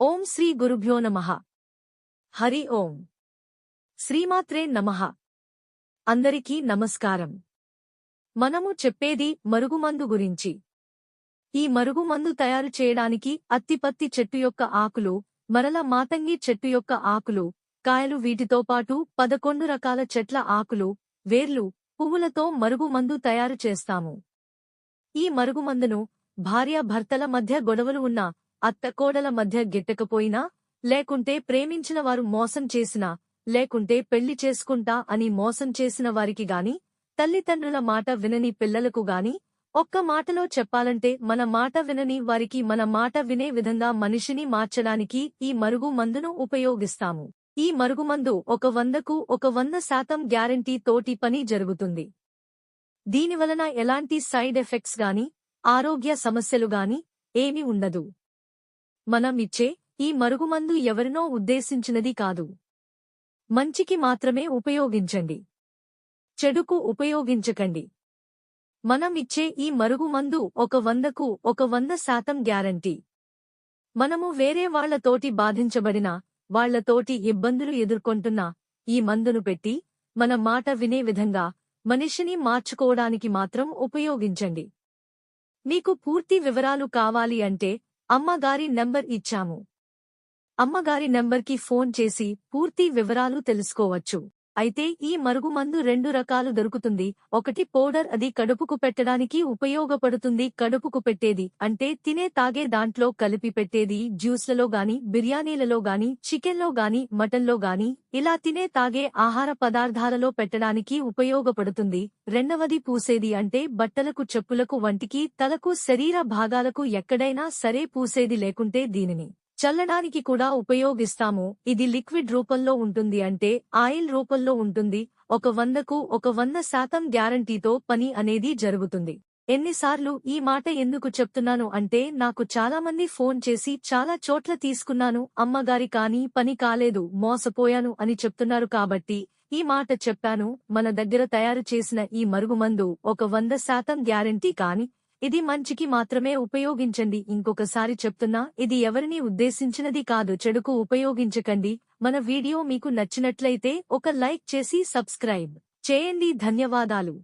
ఓం శ్రీ గురుభ్యో నమః. హరి ఓం. శ్రీమాత్రే నమః. అందరికీ నమస్కారం. మనము చెప్పేది మరుగుమందు గురించి. ఈ మరుగుమందు తయారు చేయడానికి అత్తిపత్తి చెట్టు యొక్క ఆకులు, మరల మాతంగి చెట్టు యొక్క ఆకులు, కాయలు వీటితో పాటు 11 రకాల చెట్ల ఆకులు, వేర్లు, పువ్వులతో మరుగుమందు తయారు చేస్తాము. ఈ మరుగుమందును భార్యాభర్తల మధ్య గొడవలు ఉన్నా, అత్తకోడల మధ్య గిట్టకపోయినా, లేకుంటే ప్రేమించిన వారు మోసం చేసినా, లేకుంటే పెళ్లి చేసుకుంటా అని మోసం చేసిన వారికి గాని, తల్లిదండ్రుల మాట వినని పిల్లలకు గాని, ఒక్క మాటలో చెప్పాలంటే మన మాట వినని వారికి మన మాట వినే విధంగా మనిషిని మార్చడానికి ఈ మరుగు మందును ఉపయోగిస్తాము. ఈ మరుగుమందు 100కు 100% గ్యారంటీ తోటి పని జరుగుతుంది. దీనివలన ఎలాంటి సైడ్ ఎఫెక్ట్స్ గాని, ఆరోగ్య సమస్యలు గాని ఏమీ ఉండదు. మనం ఇచ్చే ఈ మరుగుమందు ఎవరినో ఉద్దేశించినది కాదు. మంచికి మాత్రమే ఉపయోగించండి. చెడుకు ఉపయోగించకండి. మనం ఇచ్చే ఈ మరుగుమందు 100కు 100% గ్యారంటీ. మనము వేరే వాళ్లతోటి బాధించబడినా, వాళ్లతోటి ఇబ్బందులు ఎదుర్కొంటున్నా, ఈ మందును పెట్టి మన మాట వినే విధంగా మనిషిని మార్చుకోవడానికి మాత్రం ఉపయోగించండి. మీకు పూర్తి వివరాలు కావాలి అంటే అమ్మగారి నంబర్ ఇచ్చాము. అమ్మగారి నంబర్కి ఫోన్ చేసి పూర్తి వివరాలు తెలుసుకోవచ్చు. అయితే ఈ మరుగుమందు 2 రకాలు దొరుకుతుంది. ఒకటి పౌడర్, అది కడుపుకు పెట్టడానికి ఉపయోగపడుతుంది. కడుపుకు పెట్టేది అంటే తినే తాగే దాంట్లో కలిపి పెట్టేది, జ్యూస్లలో గాని, బిర్యానీలలో గాని, చికెన్లో గాని, మటన్లో గాని, ఇలా తినే తాగే ఆహార పదార్థాలలో పెట్టడానికి ఉపయోగపడుతుంది. రెండవది పూసేది అంటే బట్టలకు, చెప్పులకు, వంటికి, తలకు, శరీర భాగాలకు ఎక్కడైనా సరే పూసేది. లేకుంటే దీనిని చల్లడానికి కూడా ఉపయోగిస్తాము. ఇది లిక్విడ్ రూపంలో ఉంటుంది అంటే ఆయిల్ రూపంలో ఉంటుంది. 100కు 100% గ్యారంటీతో పని అనేది జరుగుతుంది. ఎన్నిసార్లు ఈ మాట ఎందుకు చెప్తున్నాను అంటే, నాకు చాలామంది ఫోన్ చేసి చాలా చోట్ల తీసుకున్నాను అమ్మగారి, కానీ పని కాలేదు, మోసపోయాను అని చెప్తున్నారు. కాబట్టి ఈ మాట చెప్పాను. మన దగ్గర తయారు చేసిన ఈ మరుగుమందు 100% గ్యారంటీ. కానీ ఇది మంచికి మాత్రమే ఉపయోగించండి. ఇంకొకసారి చెప్తున్నా, ఇది ఎవరిని ఉద్దేశించినది కాదు. చెడుకు ఉపయోగించకండి. మన వీడియో మీకు నచ్చినట్లయితే ఒక లైక్ చేసి సబ్స్క్రైబ్ చేయండి. ధన్యవాదాలు.